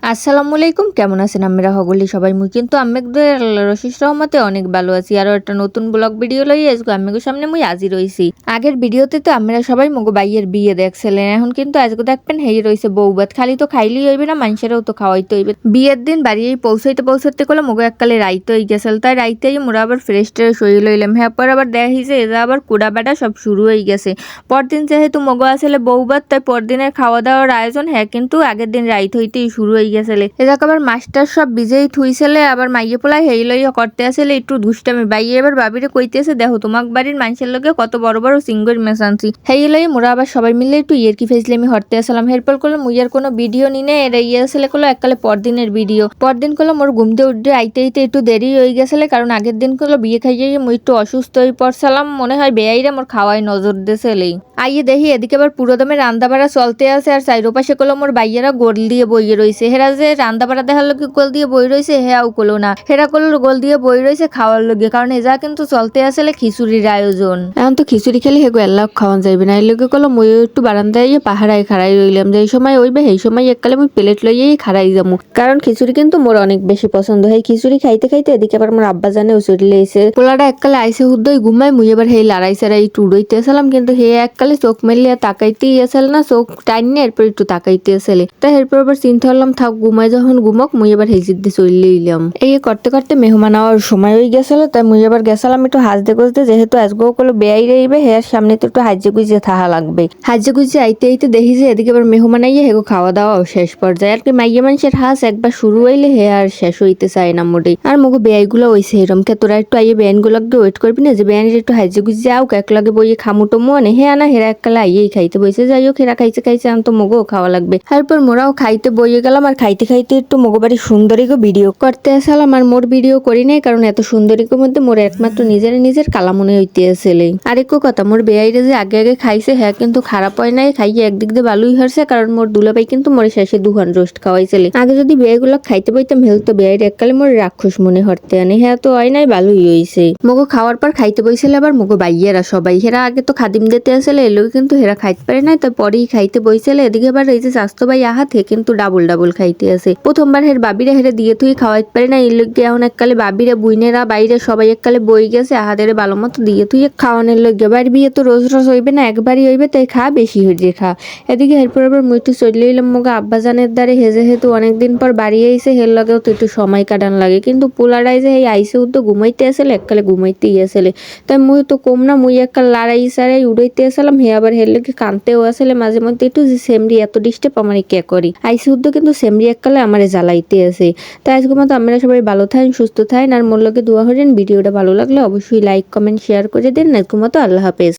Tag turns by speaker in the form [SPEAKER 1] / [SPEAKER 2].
[SPEAKER 1] আসসালামু আলাইকুম, কেমন আছেন আমরা সকলেই? সবাই মুই কিন্তু আম্মেকদের আল্লাহর অশেষ রহমতে অনেক ভালো আছি। আরও একটা নতুন ব্লগ ভিডিও লই আজকে আম্মেগোর সামনে মুই হাজির হইছি। আগের ভিডিওতে তো আমরা সবাই মগো বাইয়ের বিয়ে দেখছিলেন, এখন কিন্তু আজকে দেখবেন হেই রইছে বউবাত। খালি তো খাইলেই হইবে না, মানুষেরও তো খাওয়াইতে হইবে। বিয়ের দিন বাড়ি পৌঁছাইতে পৌঁছাতে করলে মগো এককালে রাইতে হয়ে গেছিল, তাই রাইতেই মোরা আবার ফ্রেশ ট্রেশ হয়ে লইলাম। হ্যাঁ, পর আবার দেখিছে এরা আবার কুড়া বেড়া সব শুরু হয়ে গেছে। পরদিন যেহেতু মগো আসলে বউবাত, তাই পরদিনের খাওয়া দাওয়ার আয়োজন হ্যাঁ কিন্তু আগের দিন রাইত হইতেই শুরু হয়ে গেছিলে। এজাক আবার মাস্টার সব বিজেই থুইছিলে, আবার মাইয়ে পোলাই হেই লইয়া করতে আসলে একটু দুষ্টামি। বাইয়ে এবার বাবিরে কইতেছে, দেখো তোমাক বাড়ির মানুষের লোকে কত বড় বড় সিঙ্গর মেশানছি। হেই লইয়া মোরা আবার সবাই মিলে একটু কি ফেসলে আমি হরতে আসলাম। হেরপর করলো মুইয়ার কোনো ভিডিও নিনে এরা আসলে করলো এককালে পরদিনের ভিডিও। পরদিন করলো মোর ঘুমতে উঠতে আইতে আইতে একটু দেরি হয়ে গেছিলে, কারণ আগের দিন করলো বিয়ে খাইয়ে মুই একটু অসুস্থ হয়ে পড়ছিলাম। মনে হয় বেয়াইরা মোর খাওয়াই নজর দিয়েছিলেই। আইয়ে দেখি এদিকে আবার পুরো দমে রান্না বাড়া চলতে আছে, আর চাইরো পাশে করলো মোর বাইয়েরা গোল দিয়ে বইয়ে রয়েছে। হেরা যে রান্না বাড়া দেখার লোক গোল দিয়ে বই রয়েছে হেয়াও করলো না, হেরা করলো গোল দিয়ে বই রয়েছে খাওয়ার লোকে, কারণ এজা কিন্তু চলতে আসলে খিচুড়ির আয়োজন। এখন তো খিচুড়ি খেলে হেগো এল্লাহ খাওয়ান যাইবে না, এই লোকে করলো মই একটু বারান্দায় পাহাড়ায় খাড়াই রইলাম, যে এই সময় হইবে সেই সময় এককালে মুই প্লেট লইয়েই খাড়াই যাবো, কারণ খিচুড়ি কিন্তু মোর অনেক বেশি পছন্দ হয়। খিচুড়ি খাইতে খাইতে এদিকে আবার মোর আব্বা জানে চলে এসে পোলাটা এককালে আইসে হুদ্দই ঘুমায়, মুই এবার হেই লড়াই সারাই একটু উড়াইতে আসলাম, কিন্তু হে এককালে চোখ মেলিয়া তাকাইতেই আসল না, চোখ টাইনে এরপর একটু তাকাইতে আসলে। তাই এরপর আবার চিন্তা করলাম থাক ঘুমায় যখন ঘুমক, মুই এবার হেজির দিয়ে চলে এলাম। এই করতে করতে মেহমান আওয়ার সময় হয়ে গেছিল, তাই মুই এবার গেছিলাম একটু হাজতে গুজতে, যেহেতু আজকেও কলো বেয়াই রইবে হেয়ার সামনে তো একটু হাজে গুজে থাহা লাগবে। হাজে গুজে আইতে আইতে দেখি যে এদিকে আবার মেহমান আইয়ে হেগো খাওয়া দাওয়া শেষ পর্যায়ে। আর কি মাইয়া মানুষের হাঁস একবার শুরু হইলে হে আর শেষ হইতে চায় না মোটেই। আর মগো বেয়াইগুলো হইছে এরম কে তোরা একটু আইয়ে বেয়ানগুলোকে ওয়েট করবি না, যে বেয়ানির একটু হাজে গুজে আউক একলগে বইয়ে খামু টমু আনে, হে আনা হেরা এককালে আইয়েই খাইতে বইছে। যাই হোক হেরা খাইছে খাইছে আন তো মগো খাওয়া লাগবে। তারপর মোরাও খাইতে বইয়ে গেলাম, আর খাইতে খাইতে একটু মগো বাড়ি সুন্দরী গো ভিডিও করতে আসলাম। আর মোর ভিডিও করি নাই, কারণ এত সুন্দরীর মধ্যে মোর একমাত্র নিজের কালা মনে হইতে আসলে। আর একটু কথা, মোর বেয়াইরে যে আগে আগে খাইছে হ্যাঁ কিন্তু খারাপ হয় নাই, খাইয়ে একদিক দিয়ে ভালোই হয়েছে, কারণ মোর দুলাভাই কিন্তু মোর শেষে দুহান রোস্ট খাওয়াইছিলে। আগে যদি বেয়াইগুলো খাইতে বইতাম হেলতো বেয়াইরে এককালে মোর রাক্ষস মনে হরতে আনে, হ্যাঁ তো হয় নাই ভালোই হয়েছে। মগো খাওয়ার পর খাইতে বইছিলে আবার মগো বাইয়েরা সবাই, হেরা আগে তো খাদিম দিতে আসলে এলো, কিন্তু হেরা খাইতে পারে নাই, তাই পরেই খাইতে বইছিলে। এদিকে আবার এই যে স্বাস্থ্য ভাই আহাতে কিন্তু ডাবল ডাবল খাইতে আছে। প্রথমবার হের বাবিরা হেরে দিয়ে তুই খাওয়াইতে পারে না, এই লোককে এখন এককালে বাবিরা বুইনেরা বাইরে সবাই এককালে বই গেছে আহাদের ভালো মতো দিয়ে তুই খাওয়ানোর লোক। এবার বিয়ে তো রোজ রোজ হইবে না, একবারই হইবে, তাই খা বেশি হইলে খা। এদিকে এরপর আবার মুই একটু চলে এলাম মগো আব্বাজানের দ্বারে, যেহেতু অনেকদিন পর বাড়ি আইসে হের লগেও তো একটু সময় কাটান লাগে, কিন্তু পোলারাই যে এই আইসে উদ্যোগ ঘুমাইতে আসলে এককালে ঘুমাইতেই আসলে। তাই মুই তো কম না, মুই এককাল লড়াই সারাই উড়াইতে আসলাম, হে আবার হের লোকে কানতেও আসলে মাঝে মধ্যে একটু, যে সেমরি এত ডিস্টার্ব আমারে কে করি আইসে উদ্যোগ, কিন্তু সেমরি এককালে আমারে জ্বালাইতে আছে। তাই আজকের মতো আমরা সবাই ভালো থাকেন সুস্থ থাকেন, আর মোর লগে দোয়া করেন। ভিডিওটা ভালো লাগলে অবশ্যই লাইক কমেন্ট শেয়ার করে দিন। আজকের মতো আল্লাহ হাফেজ।